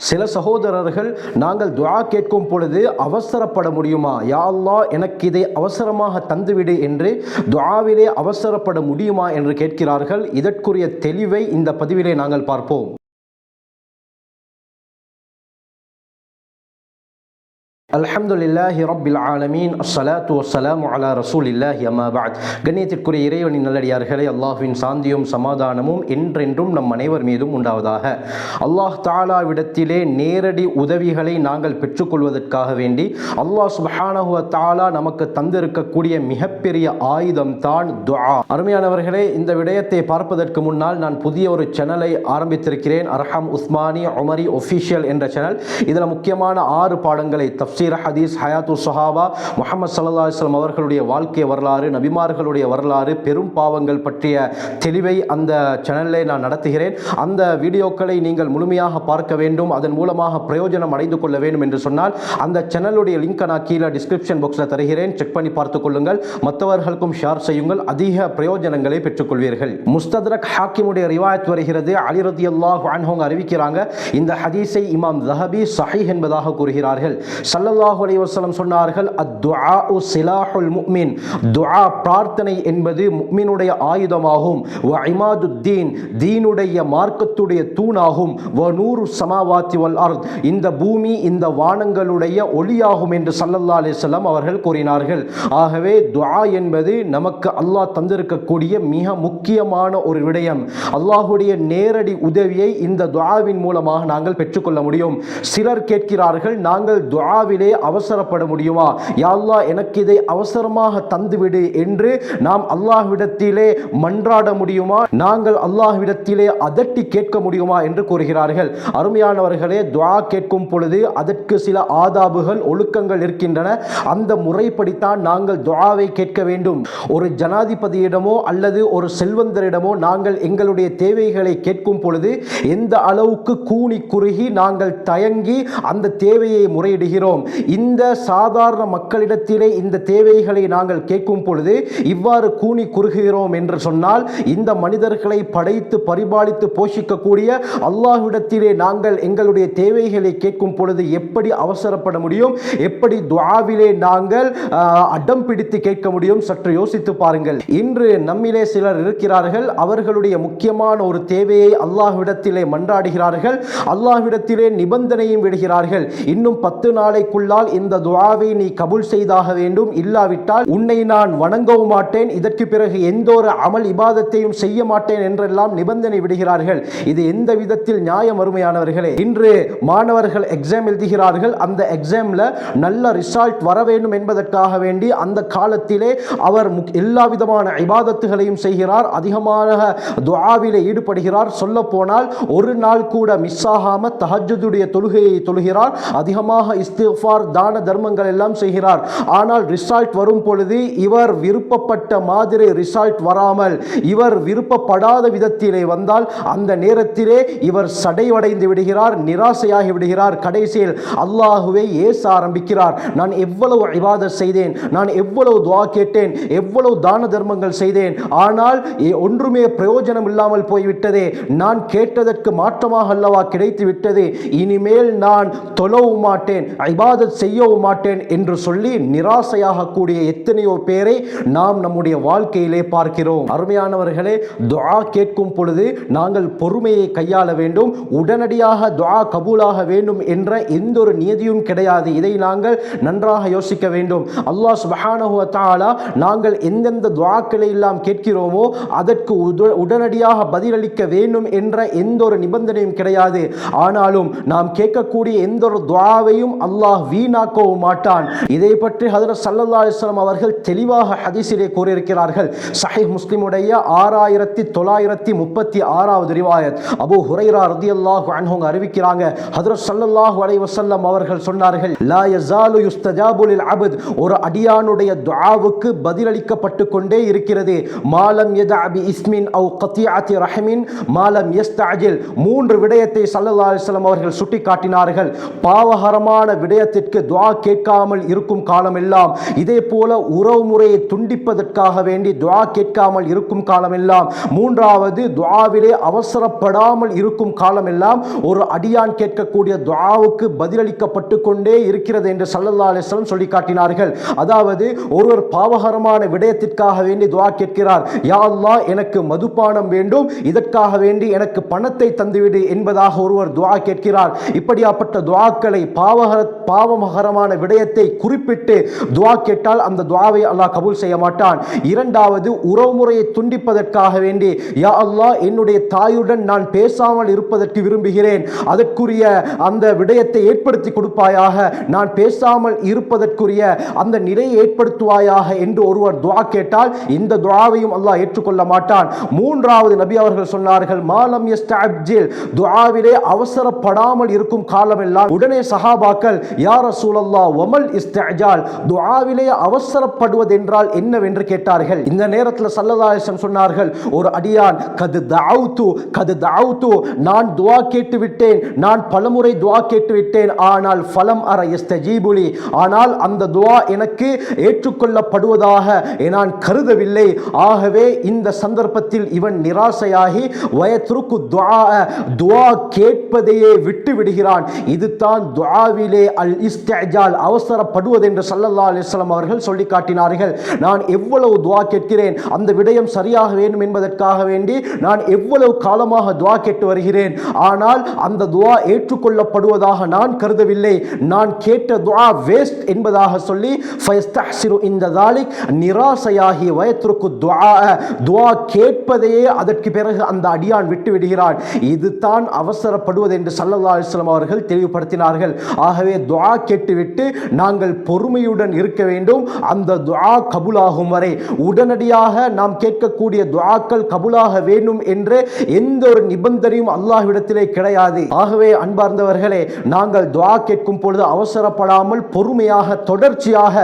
சில சகோதரர்கள் நாங்கள் துஆ கேட்கும் பொழுது அவசரப்பட முடியுமா, யா அல்லாஹ் எனக்கு இதை அவசரமாக தந்துவிடு என்று துஆவிலே அவசரப்பட முடியுமா என்று கேட்கிறார்கள். இதற்குரிய தெளிவை இந்த பதிவிலே நாங்கள் பார்ப்போம். அல்ஹம்துலில்லாஹி ரப்பில் ஆலமீன், அஸ்ஸலாத்து வஸ்ஸலாமு அலா ரசூலில்லாஹி அம்மா பஅத். கண்ணியத்திற்குரிய இறைவனின் நல்லடியார்களே, அல்லாஹ்வின் சாந்தியும் சமாதானமும் என்றென்றும் நம் அனைவர் மீதும் உண்டாவதாக. அல்லாஹ் தஆலாவிடத்திலே நேரடி உதவிகளை நாங்கள் பெற்றுக்கொள்வதற்காக வேண்டி அல்லாஹ் சுப்ஹானஹு வ தஆலா நமக்கு தந்திருக்கக்கூடிய மிகப்பெரிய ஆயுதம் தான் துஆ. அருமையானவர்களே, இந்த விடயத்தை பார்ப்பதற்கு முன்னால் நான் புதிய ஒரு சேனலை ஆரம்பித்திருக்கிறேன், அர்ஹம் உஸ்மானி உமரி ஒஃபிஷியல் என்ற சேனல். இதில் முக்கியமான 6 பாடங்களை தஃப்சீர், ஹதீஸ், ஹயாத்து சஹாபா, முஹம்மது ஸல்லல்லாஹு அலைஹி வஸல்லம் அவர்களுடைய வாழ்க்கை வரலாறு, நபிமார்களுடைய வரலாறு, பெரும் பாவங்கள் பற்றிய தெளிவை அந்த சேனலை நான் நடத்துகிறேன். அந்த வீடியோக்களை நீங்கள் முழுமையாக பார்க்க வேண்டும், அதன் மூலமாக பிரயோஜனம் அடைந்து கொள்ள வேண்டும் என்று சொன்னால் அந்த சேனலுடைய லிங்கை நான் கீழே டிஸ்கிரிப்ஷன் பாக்ஸில் தருகிறேன், செக் பண்ணி பார்த்துக் கொள்ளுங்கள். மற்றவர்களுக்கும் ஷேர் செய்யுங்கள், அதிக பிரயோஜனங்களை பெற்றுக்கொள்வீர்கள். முஸ்தத்ரக் ஹாக்கிமுடைய ரிவாயத் வருகிறது, அலி ரலியல்லாஹு அன்ஹு அறிவிக்கிறாங்க, இந்த ஹதீஸை இமாம் ஸஹபி ஸஹீஹ் என்பதாக கூறுகிறார்கள். ஸல்லல்லாஹு அலைஹி வஸல்லம் சொன்னார்கள், அத்துஆஉ சிலாஹுல் முஃமின், துஆ பிரார்த்தனை என்பது முஃமினுடைய ஆயுதமாகும். வ இமாதுத்தீன், தீனுடைய மார்க்கத்துடைய தூணாகும். வ நூரு ஸமாவாத்தி வல் அர்த், இந்த பூமி இந்த வானங்களுடைய ஒளியாகும் என்று ஸல்லல்லாஹு அலைஹி வஸல்லம் அவர்கள் கூறினார்கள். ஆகவே துஆ என்பது நமக்கு அல்லாஹ் தந்திருக்கக்கூடிய மிக முக்கியமான ஒரு விடயம். அல்லாஹ்வுடைய நேரடி உதவியை இந்த துஆவின் மூலமாக நாங்கள் பெற்றுக்கொள்ள முடியும். சிலர் கேட்கிறார்கள், நாங்கள் துஆவிலே அவசரப்பட முடியுமா, யா அல்லாஹ் எனக்கு இதை அவசரமாக தந்துவிடு என்று நாம் அல்லாஹ்விடத்திலே மன்றாட முடியுமா, நாங்கள் அல்லாஹ்விடத்திலே அதட்டி கேட்க முடியுமா என்று கூறுகிறார்கள். அருமையானவர்களே, துஆ கேட்கும் பொழுது அதற்கு சில ஆதாபுகள், ஒழுக்கங்கள் இருக்கின்றன. அந்த முறைப்படித்தான் நாங்கள் துஆவை கேட்க வேண்டும். ஒரு ஜனாதிபதியிடமோ அல்லது ஒரு செல்வந்தரிடமோ நாங்கள் எங்களுடைய தேவைகளை கேட்கும் பொழுது எந்த அளவுக்கு கூனி குறுகி நாங்கள் தயங்கி அந்த தேவையை முறையிடுகிறோம். இந்த சாதாரண மக்களிடத்திலே இந்த தேவைகளை நாங்கள் கேட்கும் பொழுது இவ்வாறு கூனி குறுகிறோம் என்று சொன்னால், இந்த மனிதர்களை படைத்து பரிபாலித்து போஷிக்கக்கூடிய அல்லாஹ்விடத்திலே நாங்கள் எங்களுடைய தேவைகளை கேட்கும் பொழுது எப்படி அவசரப்பட முடியும், எப்படி துஆவிலே நாங்கள் அடம் பிடித்து கேட்க முடியும்? சற்று யோசித்து பாருங்கள். இன்று நம்மிலே சிலர் இருக்கிறார்கள், அவர்களுடைய முக்கியமான ஒரு தேவையை அல்லாஹ்விடத்திலே மன்றாடுகிறார்கள், அல்லாஹ்விடத்திலே நிபந்தனையும் விடுகிறார்கள். இன்னும் 10 நாளைக்குள்ளால் இந்த துஆவை நீ கபூல் செய்தாக வேண்டும், இல்லாவிட்டால் உன்னை நான் வணங்கவும் மாட்டேன், இதற்கு பிறகு எந்த ஒரு அமல் இபாதத்தையும் செய்ய மாட்டேன் என்றெல்லாம் நிபந்தனை விடுகிறார்கள். இது எந்த விதத்தில் நியாயம்? அருமையானவர்களே, இன்று மாணவர்கள் எக்ஸாம் எழுதுகிறார்கள், அந்த எக்ஸாம்ல நல்ல ரிசல்ட் வர வேண்டும் என்பதற்காக வேண்டி அந்த காலத்திலே அவர் எல்லா விதமான இபாதத்துகளையும் செய்கிறார், அதிகமான துஆவிலே ஈடுபடுகிறார். சொல்ல போனால் ஒரு நாள் கூட மிஸ் ஆகாம தஹஜ்ஜுடைய தொழுகையை தொழுகிறார், அதிகமாக இஸ்திக்ஃபார், தான தர்மங்கள் எல்லாம் செய்கிறார். ஆனால் ரிசல்ட் வரும் பொழுது இவர் விருப்பப்பட்ட மாதிரி ரிசல்ட் வராமல் இவர் விருப்பப்படாத விதத்திலே வந்தால் அந்த நேரத்திலே இவர் சடைவடைந்து விடுகிறார், நிராசையாகி விடுகிறார். கடைசியில் அல்லாஹுவை ஏச ஆரம்பிக்கிறார். நான் எவ்வளவு இபாதத் செய்தேன், நான் எவ்வளவு துஆ கேட்டேன், எவ்வளவு தான தர்மங்கள் செய்தேன், ஆனால் ஒன்றுமே பிரயோஜனம் இல்லாமல் போய்விட்டதே, நான் கேட்டதற்கு மாற்றமாக அல்லவா கிடைத்து விட்டது, இனிமேல் நான் தொழவும் மாட்டேன், இபாதத் செய்யவும் மாட்டேன் என்று சொல்லி நிராசையாக கூடிய எத்தனையோ பேரை நாம் நம்முடைய வாழ்க்கையிலே பார்க்கிறோம். அருமையானவர்களே, துஆ கேட்கும் பொழுது நாங்கள் பொறுமையை கையாள வேண்டும். உடனடியாக துஆ கபூலாக வேண்டும் என்ற எந்த ஒரு நியதியும் கிடையாது. இதை நாங்கள் நன்றாக யோசிக்க வேண்டும். அல்லாஹ் சுப்ஹானஹு வ தஆலா நாங்கள் எந்தெந்த துஆக்களை எல்லாம் கேட்கிறோமோ அதற்கு உடனடியாக பதிலளிக்க வேண்டும் என்ற எந்த ஒரு நிபந்தனையும் கிடையாது. ஆனாலும் நாம் கேட்கக்கூடிய எந்த ஒரு துஆவையும் அல்லாஹ் வீணாக்கவும் மாட்டான். இதை பற்றி ஹஜ்ரத் ஸல்லல்லாஹு அலைஹி வஸல்லம் அவர்கள் தெளிவாக ஹதீஸிலே கூறியிருக்கிறார்கள். ஸஹீஹ் முஸ்லிமுடைய 6936வது ரிவாயத், அபூ ஹுரைரா ரலியல்லாஹு அன்ஹு அறிவிக்கிறாங்க, ஹஜ்ரத் ஸல்லல்லாஹு அலைஹி வஸல்லம் அவர்கள் சொன்னார்கள், லா யஸாலு யுஸ்தஜாபு லில் அப்த், ஒரு அடியானுடைய துஆவுக்கு பதிலளிக்கப்பட்டு கொண்டே இருக்கிறது. மாலம் யதஅ பி இஸ்மின் அவ் கத்தியத்தி ரஹமின் மாலம் யஸ்தஅஜில். 3 விடயத்தை ஸல்லல்லாஹு அலைஹி வஸல்லம் அவர்கள் சுட்டிக்காட்டினார்கள். பாவகரமான விடயத்தில் விடயத்திற்கு துஆ கேட்காமல் இருக்கும் காலமெல்லாம், இதே போல உறவு முறையை துண்டிப்பதற்காக வேண்டி துஆ கேட்காமல் இருக்கும் காலமெல்லாம், மூன்றாவது துஆவிலே அவசரப்படாமல் இருக்கும் காலமெல்லாம் ஒரு அடியான் கேட்கக்கூடிய துஆவுக்கு பதிலளிக்கப்பட்டு கொண்டே இருக்கிறது என்று ஸல்லல்லாஹு அலைஹி வஸல்லம் சொல்லி காட்டினார்கள். அதாவது ஒருவர் பாவகரமான விடயத்திற்காக வேண்டி துஆ கேட்கிறார், யா அல்லாஹ் எனக்கு மதுபானம் வேண்டும், இதற்காக வேண்டி எனக்கு பணத்தை தந்துவிடு என்பதாக ஒருவர் துஆ கேட்கிறார். இப்படியாப்பட்ட துஆக்களை பாவகரமான விடயத்தை குறிப்பிட்டு துஆ கேட்டால் அந்த துஆவை அல்லாஹ் கபூல் செய்ய மாட்டான். இரண்டாவது, உறவுமுறையை துண்டிப்பதற்காக வேண்டி, யா அல்லாஹ் என்னுடைய தாயுடன் நான் பேசாமல் இருப்பதற்கு விரும்புகிறேன், அதற்குரிய அந்த விடயத்தை ஏற்படுத்தி கொடுப்பாயாக, நான் பேசாமல் இருப்பதற்குரிய அந்த நிலையை ஏற்படுத்துவாயாக என்று ஒருவர் துஆ கேட்டால் இந்த துஆவையும் அல்லாஹ் ஏற்றுக்கொள்ள மாட்டான். மூன்றாவது நபி அவர்கள் சொன்னார்கள், மாலம் யஸ்தஅஜில், துஆவிலே அவசரப்படாமல் இருக்கும் காலமெல்லாம் உடனே சஹாபாக்கள், யா ரசூலல்லாஹ் வமல் இஸ்திஅஜால், துஆவிலே அவசரப்படுவது என்றால் என்னவென்று கேட்டார்கள். இந்த நேரத்தில் ஸல்லல்லாஹு அலைஹி வஸல்லம் சொன்னார்கள், ஒரு அடியான் கது தஅவுது, நான் துஆ கேட்டு விட்டேன், நான் பலமுறை துஆ கேட்டு விட்டேன், ஆனால் ஃபலம் அர யஸ்தஜீபுலி, ஆனால் அந்த துஆ எனக்கு ஏற்றுக்கொள்ளப்படுவதாக நான் கருதவில்லை. ஆகவே இந்த சந்தர்ப்பத்தில் இவன் நிராசையாகி வயத்ருக்கு துஆ கேட்பதையே விட்டு விடுகிறான். இதுதான் துஆவிலே அல் இஸ்திஅஜால், அவசரப்படுவது என்று ஸல்லல்லாஹு அலைஹி வஸல்லம் அவர்கள் சொல்லி காட்டினார்கள். நான் எவ்வளவு துஆ கேட்கிறேன், அந்த விடயம் சரியாக வேண்டும் என்பதற்காக வேண்டி நான் எவ்வளவு காலமாக துஆ கேட்டு வருகிறேன், ஆனால் அந்த துஆ ஏற்றுக்கொள்ளப்படுவதாக நான் கருதவில்லை, நான் கேட்ட துஆ வேஸ்ட் என்பதாக சொல்லி ஃபயஸ்தஹ்சிரு இந்த தாலிக், நிராசையாகி வயத்ருக்கு துஆ கேட்பதையே அதற்கு பிறகு அந்த அடியான் விட்டு விடுகிறான். இதுதான் அவசரப்படுவது என்று ஸல்லல்லாஹு அலைஹி வஸல்லம் அவர்கள் தெளிவுபடுத்தினார்கள். ஆகவே துஆ கேட்டுவிட்டு நாங்கள் பொறுமையுடன் இருக்க வேண்டும். அந்த துஆ கபூலாகும் வரை உடனடியாக நாம் கேட்கக்கூடிய துஆக்கள் கபூலாக வேண்டும் என்று எந்த ஒரு நிபந்தனையும் அல்லாஹ்விடத்திலே கிடையாது. ஆகவே அன்பார்ந்தவர்களே, நாங்கள் துஆ கேட்கும் பொழுது அவசரப்படாமல் பொறுமையாக தொடர்ச்சியாக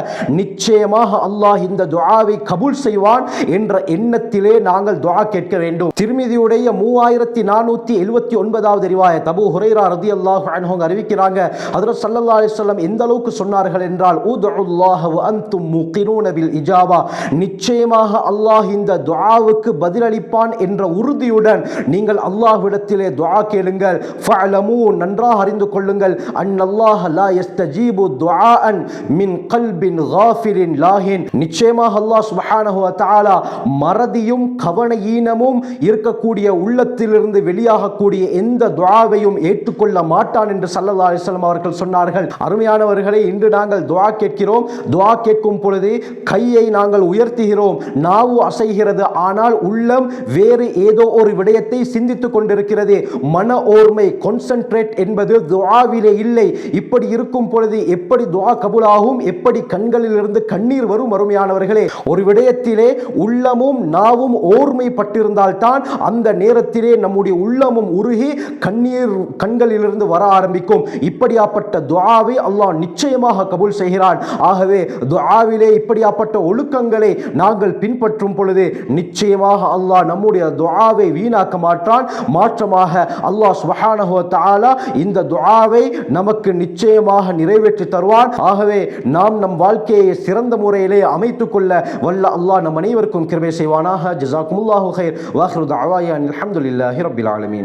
நிச்சயமாக அல்லாஹ் இந்த துஆவை கபூல் செய்வான் என்ற எண்ணத்திலே நாங்கள் துஆ கேட்க வேண்டும். திர்மிதியுடைய 3479வது ரிவாயத், அபூ ஹுரைரா ரலியல்லாஹு அன்ஹு அறிவிக்கிறாங்க, ஹஜ்ரத் ஸல்லல்லாஹு அலைஹி வஸல்லம் எந்த அளவுக்கு சொன்னார்கள் என்றால், உதுல்லாஹ வ அன்தும் முகினூன பில் இஜாபா, நிச்சயமாக அல்லாஹ் இந்த துஆவுக்கு பதிலளிப்பான் என்ற உறுதியுடன் நீங்கள் அல்லாஹ்விடத்திலே துஆ கேளுங்கள். ஃபஅலமூ, நன்றாக அறிந்து கொள்ளுங்கள், அன்னல்லாஹ லா யஸ்தஜீபு துஆஅன் மின் கல்பின் காஃபிலின் லாஹின், நிச்சயமாக அல்லாஹ் சுப்ஹானஹு வ தஆலா மறதியும் கவனஈனமும் இருக்கக்கூடிய உள்ளத்திலிருந்து வெளியாகக்கூடிய எந்த துஆவையும் ஏற்றுக்கொள்ள மாட்டான் என்று ஸல்லல்லாஹு அலைஹி வஸல்லம் அவர்கள் சொன்னார்கள். அருமையானவர்களே, இன்று நாங்கள் துஆ கேட்கிறோம், துஆ கேட்கும் பொழுது கையை நாங்கள் உயர்த்துகிறோம், நாவு அசைகிறது, ஆனால் உள்ளம் வேறு ஏதோ ஒரு விடயத்தை சிந்தித்துக் கொண்டிருக்கிறது. மன ஓர்மை, கான்சென்ட்ரேட் என்பது துஆவிலே இல்லை. இப்படி இருக்கும் பொழுது எப்படி துஆ கபூலாகும், எப்படி கண்களில் இருந்து கண்ணீர் வரும்? அருமையானவர்களே, ஒரு விடயத்திலே உள்ளமும் நாவும் ஓர்மை பட்டிருந்தால் தான் அந்த நேரத்திலே நம்முடைய உள்ளமும் உருகி கண்ணீர் கண்களிலிருந்து வர ஆரம்பிக்கும். இப்படியாப்பட்ட துஆவை அல்லாஹ் நிச்சயமாக கபூல் செய்கிறான். ஆகவே துஆவிலே இப்படியாப்பட்ட ஒழுக்கங்களை நாங்கள் பின்பற்றும் பொழுது நிச்சயமாக அல்லாஹ் நம்முடைய துஆவை வீணாக்க மாட்டான். மாற்றமாக அல்லாஹ் சுப்ஹானஹு வ தஆலா இந்த துஆவை நமக்கு நிச்சயமாக நிறைவேற்றி தருவான். ஆகவே நாம் நம் வாழ்க்கையை சிறந்த முறையிலே அமைத்துக் கொள்ள வல்ல அல்லாஹ் நம் அனைவருக்கும் கிருபை செய்வானாக. ஜஸாக்குமுல்லாஹு கைர். வ ஆகிரு தஅவானா அல்ஹம்துலில்லாஹி ரப்பில் ஆலமீன்.